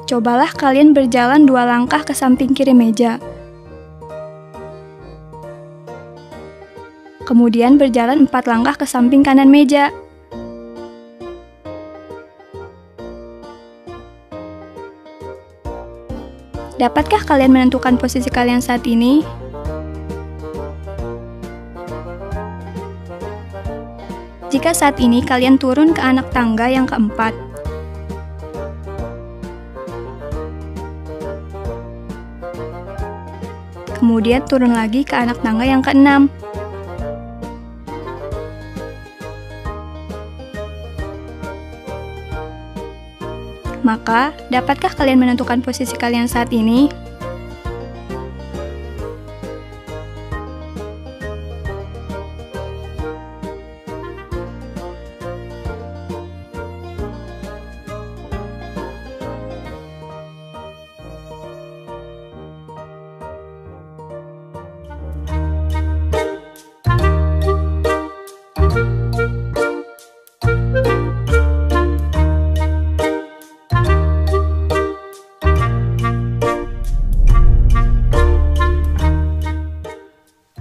Cobalah kalian berjalan 2 langkah ke samping kiri meja. Kemudian berjalan 4 langkah ke samping kanan meja. Dapatkah kalian menentukan posisi kalian saat ini? Jika saat ini kalian turun ke anak tangga yang keempat, kemudian turun lagi ke anak tangga yang keenam. Maka, dapatkah kalian menentukan posisi kalian saat ini?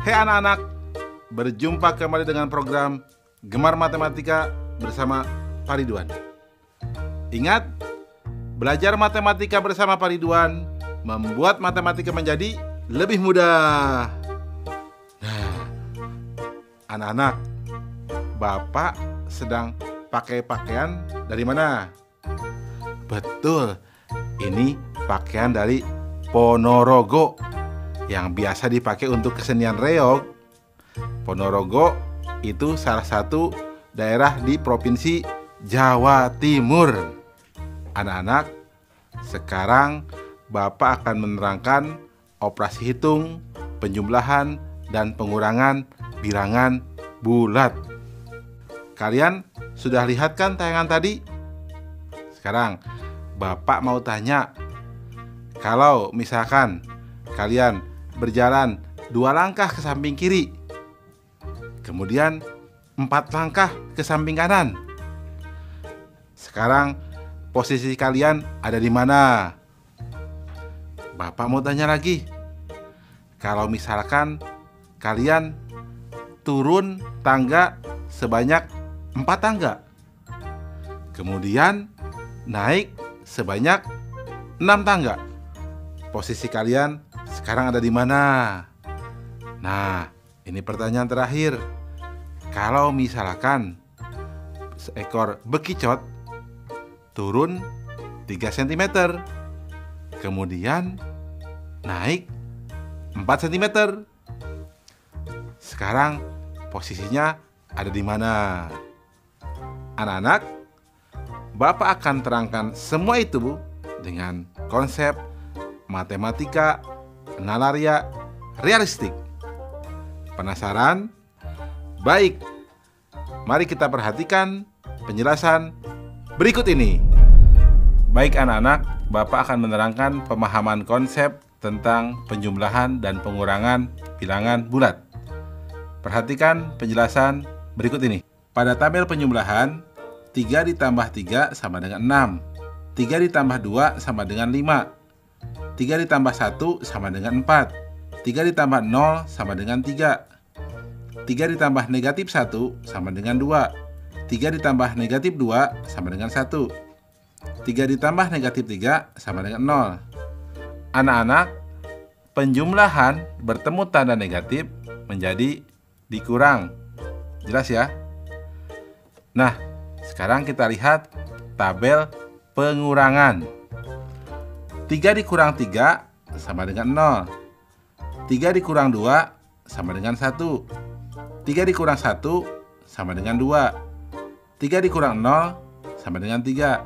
Hai anak-anak, berjumpa kembali dengan program Gemar Matematika bersama Pak Ridwan. Ingat, belajar matematika bersama Pak Ridwan membuat matematika menjadi lebih mudah. Nah, anak-anak, Bapak sedang pakai pakaian dari mana? Betul, ini pakaian dari Ponorogo yang biasa dipakai untuk kesenian reog. Ponorogo itu salah satu daerah di Provinsi Jawa Timur. Anak-anak, sekarang Bapak akan menerangkan operasi hitung, penjumlahan, dan pengurangan bilangan bulat. Kalian sudah lihat kan tayangan tadi? Sekarang Bapak mau tanya, kalau misalkan kalian berjalan 2 langkah ke samping kiri, kemudian 4 langkah ke samping kanan. Sekarang posisi kalian ada di mana? Bapak mau tanya lagi, kalau misalkan kalian turun tangga sebanyak 4 tangga, kemudian naik sebanyak 6 tangga, posisi kalian sekarang ada di mana? Nah, ini pertanyaan terakhir. Kalau misalkan seekor bekicot turun 3 cm, kemudian naik 4 cm, sekarang posisinya ada di mana? Anak-anak, Bapak akan terangkan semua itu dengan konsep matematika nalaria realistik. Penasaran? Baik, mari kita perhatikan penjelasan berikut ini. Baik anak-anak, Bapak akan menerangkan pemahaman konsep tentang penjumlahan dan pengurangan bilangan bulat. Perhatikan penjelasan berikut ini. Pada tabel penjumlahan, 3 ditambah 3 sama dengan 6, 3 ditambah 2 sama dengan 5, 3 ditambah 1 sama dengan 4, 3 ditambah 0 sama dengan 3, 3 ditambah negatif 1 sama dengan 2, 3 ditambah negatif 2 sama dengan 1, 3 ditambah negatif 3 sama dengan 0. Anak-anak, penjumlahan bertemu tanda negatif menjadi dikurang. Jelas ya? Nah, sekarang kita lihat tabel pengurangan. 3 dikurang 3 sama dengan 0. 3 dikurang 2 sama dengan 1. 3 dikurang 1 sama dengan 2. 3 dikurang 0 sama dengan 3.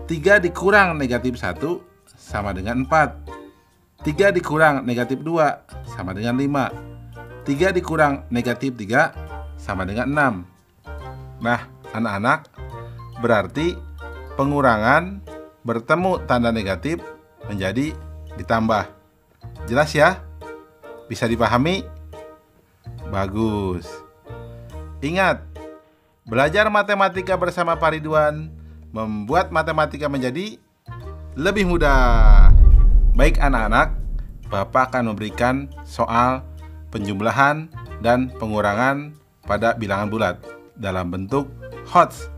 3 dikurang negatif 1 sama dengan 4. 3 dikurang negatif 2 sama dengan 5. 3 dikurang negatif 3 sama dengan 6. Nah, anak-anak, berarti pengurangan bertemu tanda negatif menjadi ditambah. Jelas ya? Bisa dipahami? Bagus. Ingat, belajar matematika bersama Pak Ridwan membuat matematika menjadi lebih mudah. Baik anak-anak, Bapak akan memberikan soal penjumlahan dan pengurangan pada bilangan bulat dalam bentuk HOTS,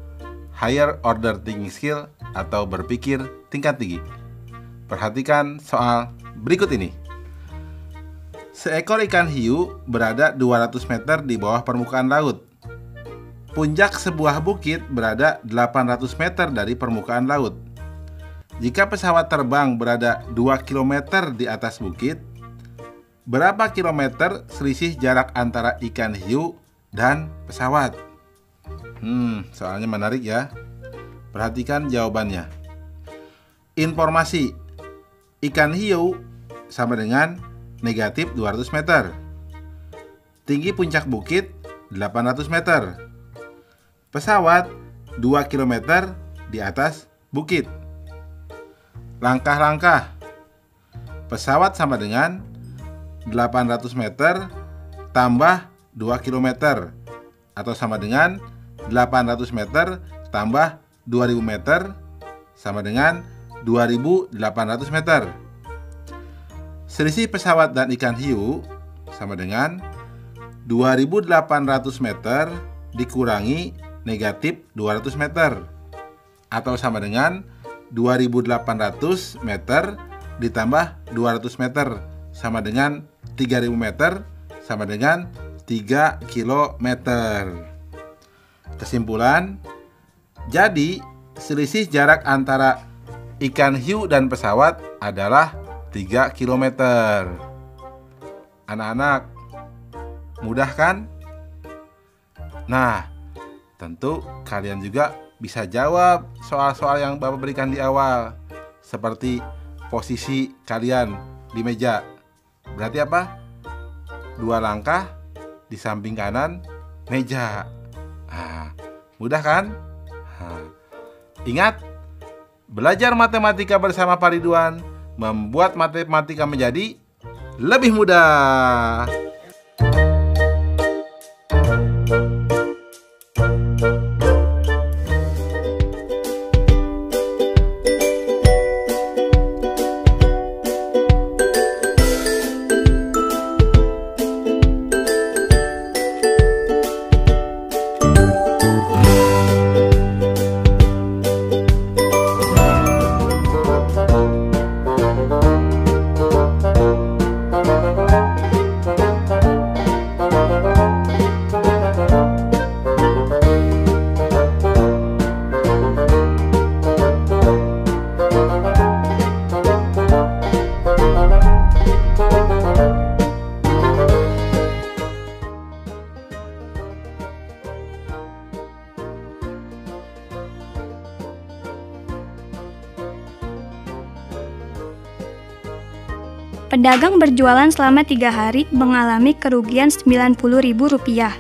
Higher Order Thinking Skill atau berpikir tingkat tinggi. Perhatikan soal berikut ini. Seekor ikan hiu berada 200 meter di bawah permukaan laut. Puncak sebuah bukit berada 800 meter dari permukaan laut. Jika pesawat terbang berada 2 km di atas bukit, berapa kilometer selisih jarak antara ikan hiu dan pesawat? Soalnya menarik ya. Perhatikan jawabannya. Informasi: ikan hiu sama dengan negatif 200 meter. Tinggi puncak bukit 800 meter. Pesawat 2 km di atas bukit. Langkah-langkah: pesawat sama dengan 800 meter tambah 2 km atau sama dengan 800 meter tambah 2000 meter sama dengan 2800 meter. Selisih pesawat dan ikan hiu sama dengan 2800 meter dikurangi negatif 200 meter atau sama dengan 2800 meter ditambah 200 meter sama dengan 3000 meter sama dengan 3 kilometer. Kesimpulan, jadi selisih jarak antara ikan hiu dan pesawat adalah 3 kilometer. Anak-anak, mudah kan? Nah, tentu kalian juga bisa jawab soal-soal yang Bapak berikan di awal. Seperti posisi kalian di meja. Berarti apa? 2 langkah di samping kanan meja. Mudah kan? Ingat, belajar matematika bersama Pak Ridwan membuat matematika menjadi lebih mudah. Pedagang berjualan selama 3 hari mengalami kerugian Rp90.000.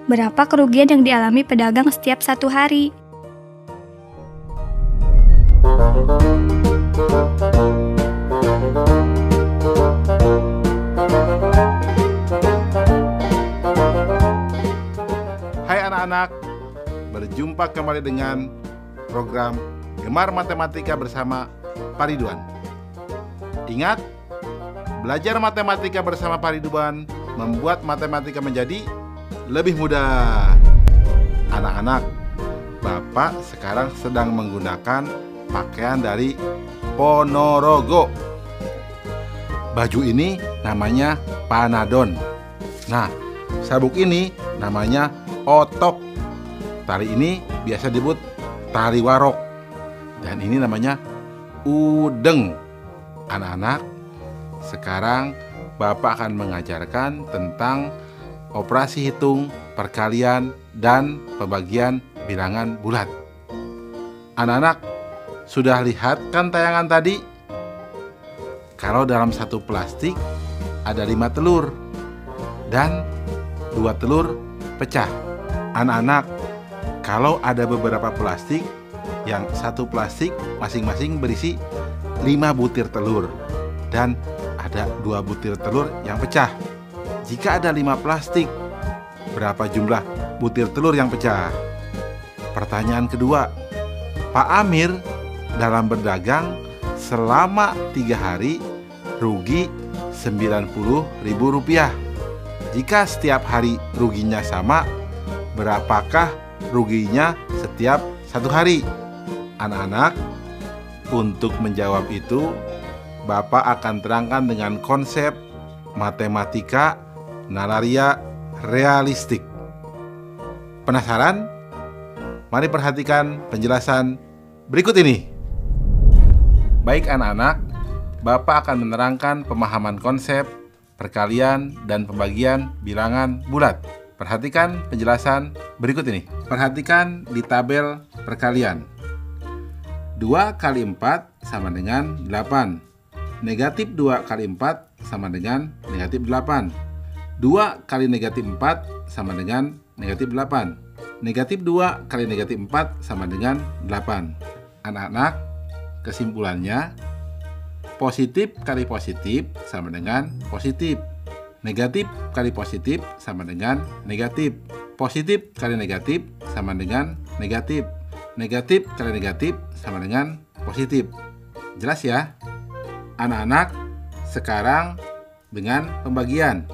Berapa kerugian yang dialami pedagang setiap 1 hari? Hai anak-anak, berjumpa kembali dengan program Gemar Matematika bersama Pak Ridwan. Ingat, belajar matematika bersama Pak Ridwan membuat matematika menjadi lebih mudah. Anak-anak, Bapak sekarang sedang menggunakan pakaian dari Ponorogo. Baju ini namanya Panadon. Nah, sabuk ini namanya Otok. Tali ini biasa disebut tali warok. Dan ini namanya udeng. Anak-anak, sekarang Bapak akan mengajarkan tentang operasi hitung, perkalian, dan pembagian bilangan bulat. Anak-anak, sudah lihat kan tayangan tadi? Kalau dalam satu plastik ada 5 telur dan 2 telur pecah. Anak-anak, kalau ada beberapa plastik, yang satu plastik masing-masing berisi 5 butir telur dan ada 2 butir telur yang pecah. Jika ada 5 plastik, berapa jumlah butir telur yang pecah? Pertanyaan kedua, Pak Amir dalam berdagang selama 3 hari rugi Rp90.000. Jika setiap hari ruginya sama, berapakah ruginya setiap 1 hari? Anak-anak, untuk menjawab itu, Bapak akan terangkan dengan konsep matematika nalaria realistik. Penasaran? Mari perhatikan penjelasan berikut ini. Baik anak-anak, Bapak akan menerangkan pemahaman konsep perkalian dan pembagian bilangan bulat. Perhatikan penjelasan berikut ini. Perhatikan di tabel perkalian. 2 kali 4 sama dengan 8. Negatif 2 kali 4 sama dengan negatif 8. 2 kali negatif 4 sama dengan negatif 8. Negatif 2 kali negatif 4 sama dengan 8. Anak-anak, kesimpulannya, positif kali positif sama dengan positif. Negatif kali positif sama dengan negatif. Positif kali negatif sama dengan negatif. Negatif kali negatif sama dengan positif. Jelas ya? Anak-anak, sekarang dengan pembagian.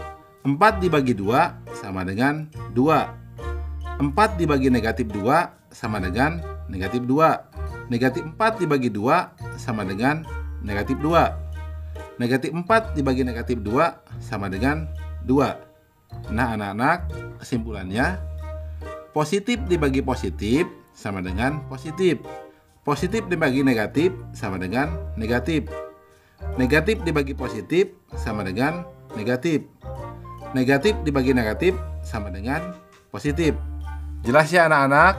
4 dibagi 2 sama dengan 2. 4 dibagi negatif 2 sama dengan negatif 2. Negatif 4 dibagi 2 sama dengan negatif 2. Negatif 4 dibagi negatif 2 sama dengan 2. Nah anak-anak, kesimpulannya, positif dibagi positif sama dengan positif. Positif dibagi negatif sama dengan negatif. Negatif dibagi positif sama dengan negatif. Negatif dibagi negatif sama dengan positif. Jelas ya anak-anak?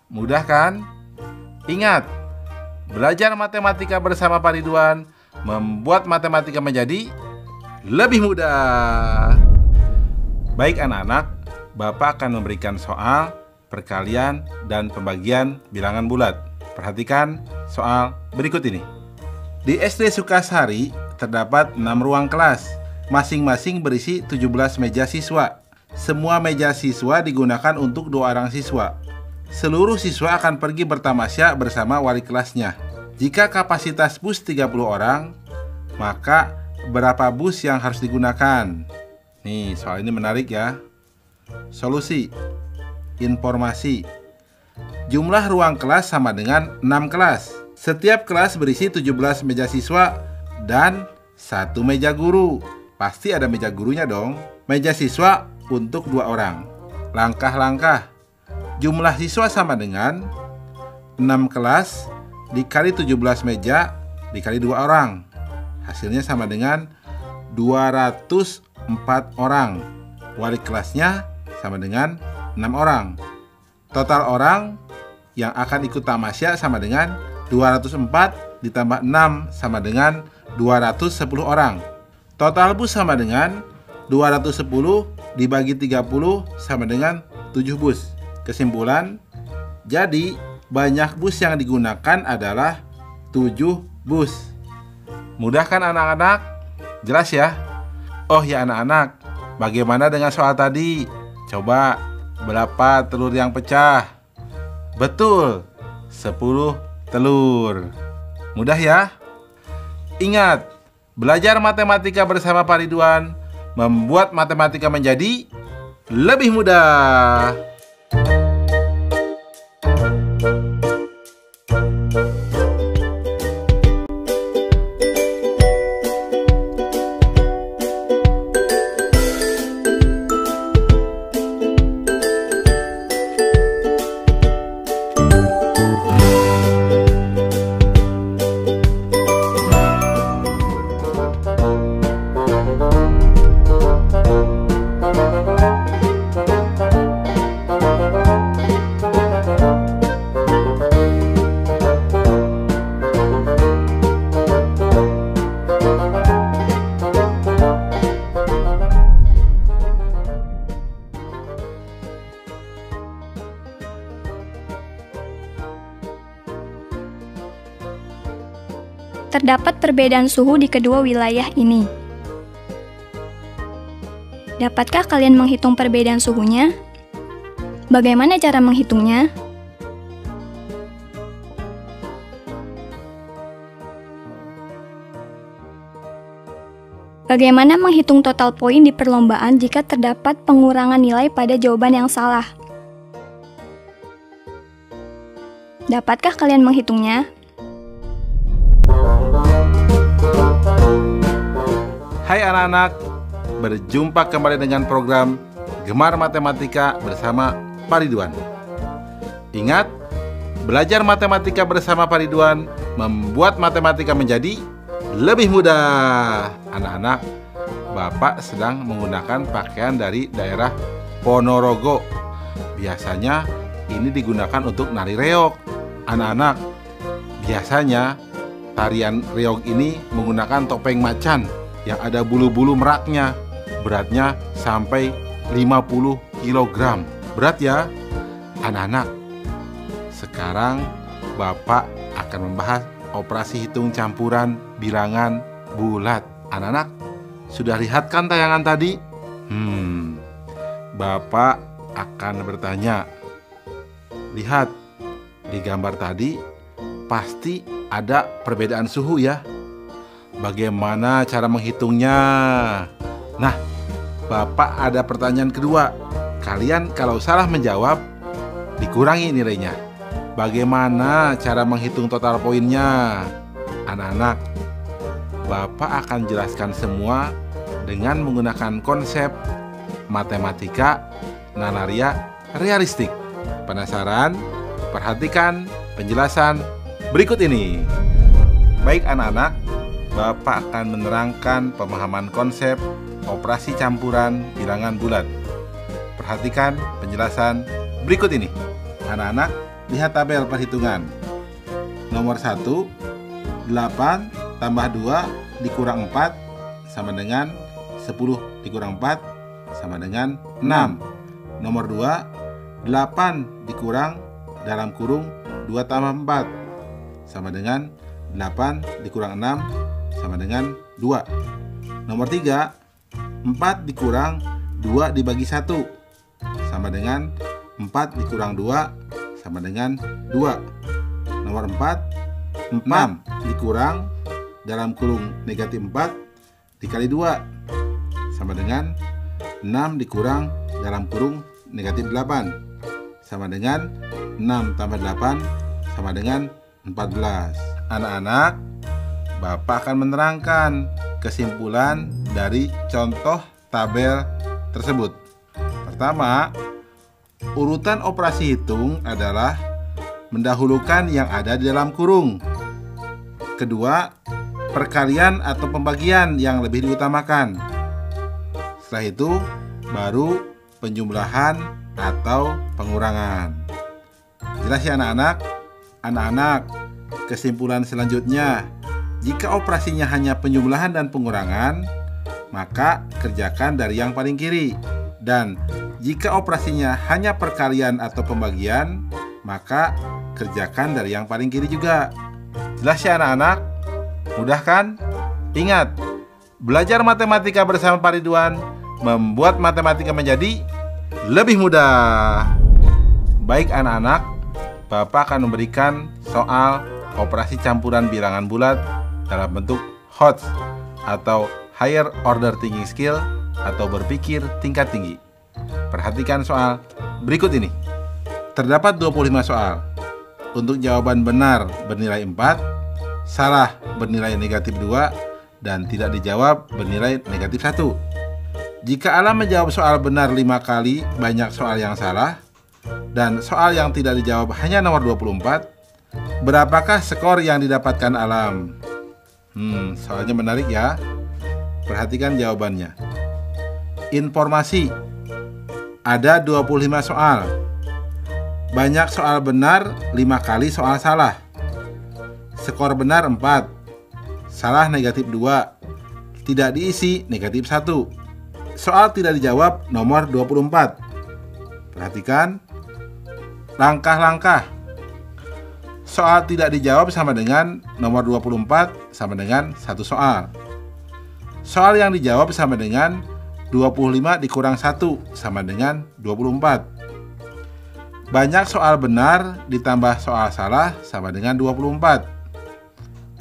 Mudah kan? Ingat, belajar matematika bersama Pak Ridwan membuat matematika menjadi lebih mudah. Baik anak-anak, Bapak akan memberikan soal perkalian dan pembagian bilangan bulat. Perhatikan soal berikut ini. Di SD Sukasari terdapat 6 ruang kelas, masing-masing berisi 17 meja siswa. Semua meja siswa digunakan untuk 2 orang siswa. Seluruh siswa akan pergi bertamasya bersama wali kelasnya. Jika kapasitas bus 30 orang, maka berapa bus yang harus digunakan? Nih, soal ini menarik ya. Solusi. Informasi. Jumlah ruang kelas sama dengan 6 kelas. Setiap kelas berisi 17 meja siswa dan 1 meja guru. Pasti ada meja gurunya dong. Meja siswa untuk 2 orang. Langkah-langkah. Jumlah siswa sama dengan 6 kelas dikali 17 meja dikali 2 orang. Hasilnya sama dengan 204 orang. Wali kelasnya sama dengan 6 orang. Total orang yang akan ikut tamasya sama dengan 204 ditambah 6 sama dengan 210 orang. Total bus sama dengan 210 dibagi 30 sama dengan 7 bus. Kesimpulan, jadi banyak bus yang digunakan adalah 7 bus. Mudah kan anak-anak? Jelas ya? Oh ya anak-anak, bagaimana dengan soal tadi? Coba, berapa telur yang pecah? Betul, 10 telur. Mudah ya? Ingat, belajar matematika bersama Pak Ridwan membuat matematika menjadi lebih mudah. terdapat perbedaan suhu di kedua wilayah ini. Dapatkah kalian menghitung perbedaan suhunya? Bagaimana cara menghitungnya? Bagaimana menghitung total poin di perlombaan jika terdapat pengurangan nilai pada jawaban yang salah? Dapatkah kalian menghitungnya? Hai anak-anak, berjumpa kembali dengan program Gemar Matematika bersama Pak Ridwan. Ingat, belajar matematika bersama Pak Ridwan membuat matematika menjadi lebih mudah. Anak-anak, Bapak sedang menggunakan pakaian dari daerah Ponorogo. Biasanya ini digunakan untuk nari reog. Anak-anak, biasanya tarian reog ini menggunakan topeng macan yang ada bulu-bulu meraknya. Beratnya sampai 50 kg. Berat ya? Anak-anak, sekarang Bapak akan membahas operasi hitung campuran bilangan bulat. Anak-anak, sudah lihat kan tayangan tadi? Bapak akan bertanya. Lihat, di gambar tadi pasti ada perbedaan suhu ya. Bagaimana cara menghitungnya? Nah, Bapak ada pertanyaan kedua. Kalian kalau salah menjawab, dikurangi nilainya. Bagaimana cara menghitung total poinnya? Anak-anak, Bapak akan jelaskan semua dengan menggunakan konsep matematika nanaria realistik. Penasaran? Perhatikan penjelasan berikut ini. Baik anak-anak, Bapak akan menerangkan pemahaman konsep operasi campuran bilangan bulat. Perhatikan penjelasan berikut ini. Anak-anak, lihat tabel perhitungan. Nomor 1, 8 tambah 2 dikurang 4 sama dengan 10 dikurang 4 sama dengan 6. Nomor 2, 8 dikurang dalam kurung 2 tambah 4 sama dengan 8 dikurang 6 sama dengan 2. Nomor 3, 4 dikurang 2 dibagi 1 sama dengan 4 dikurang 2 sama dengan 2. Nomor 4, 6 dikurang dalam kurung negatif 4 dikali 2 sama dengan 6 dikurang dalam kurung negatif 8 sama dengan 6 tambah 8 sama dengan 14. Anak-anak, Bapak akan menerangkan kesimpulan dari contoh tabel tersebut. Pertama, urutan operasi hitung adalah mendahulukan yang ada di dalam kurung. Kedua, perkalian atau pembagian yang lebih diutamakan. Setelah itu, baru penjumlahan atau pengurangan. Jelas ya anak-anak? Anak-anak, kesimpulan selanjutnya, jika operasinya hanya penjumlahan dan pengurangan, maka kerjakan dari yang paling kiri. Dan jika operasinya hanya perkalian atau pembagian, maka kerjakan dari yang paling kiri juga. Jelas ya anak-anak? Mudah kan? Ingat, belajar matematika bersama Pak Ridwan membuat matematika menjadi lebih mudah. Baik anak-anak, Bapak akan memberikan soal operasi campuran bilangan bulat dalam bentuk HOTS atau Higher Order Thinking Skill atau berpikir tingkat tinggi. Perhatikan soal berikut ini. Terdapat 25 soal. Untuk jawaban benar bernilai 4, salah bernilai negatif 2, dan tidak dijawab bernilai negatif 1. Jika Alam menjawab soal benar 5 kali banyak soal yang salah, dan soal yang tidak dijawab hanya nomor 24, berapakah skor yang didapatkan Alam? Soalnya menarik ya. Perhatikan jawabannya. Informasi. Ada 25 soal. Banyak soal benar 5 kali soal salah. Skor benar 4. Salah negatif 2. Tidak diisi negatif 1. Soal tidak dijawab nomor 24. Perhatikan langkah-langkah. soal tidak dijawab sama dengan nomor 24 sama dengan 1 soal. Soal yang dijawab sama dengan 25 dikurang 1 sama dengan 24. Banyak soal benar ditambah soal salah sama dengan 24.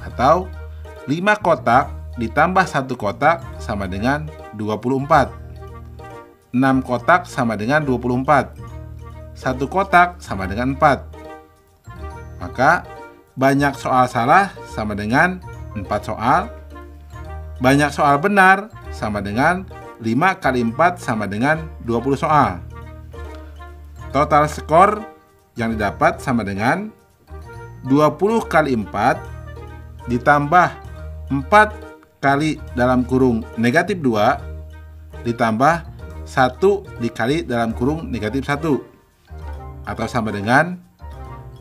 Atau 5 kotak ditambah 1 kotak sama dengan 24. 6 kotak sama dengan 24. 1 kotak sama dengan 4. Maka banyak soal salah sama dengan 4 soal. Banyak soal benar sama dengan 5 kali 4 sama dengan 20 soal. Total skor yang didapat sama dengan 20 kali 4 ditambah 4 kali dalam kurung negatif 2 ditambah 1 dikali dalam kurung negatif 1, atau sama dengan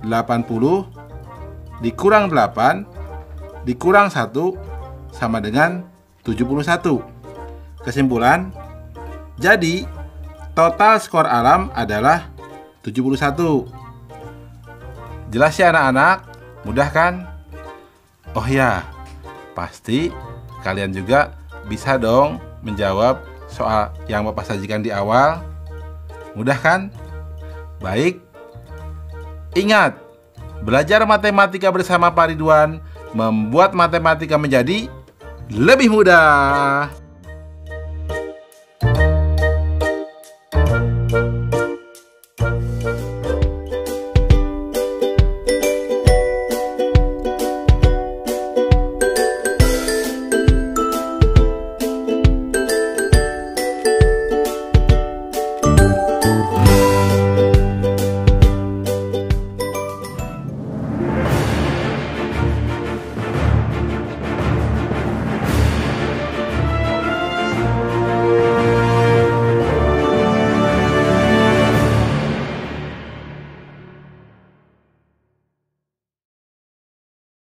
80 dikurang 8 dikurang 1 sama dengan 71. Kesimpulan, jadi total skor Alam adalah 71. Jelas ya anak-anak? Mudah kan? Oh ya, pasti kalian juga bisa dong menjawab soal yang Bapak sajikan di awal. Mudah kan? Baik. Ingat, belajar matematika bersama Pak Ridwan membuat matematika menjadi lebih mudah.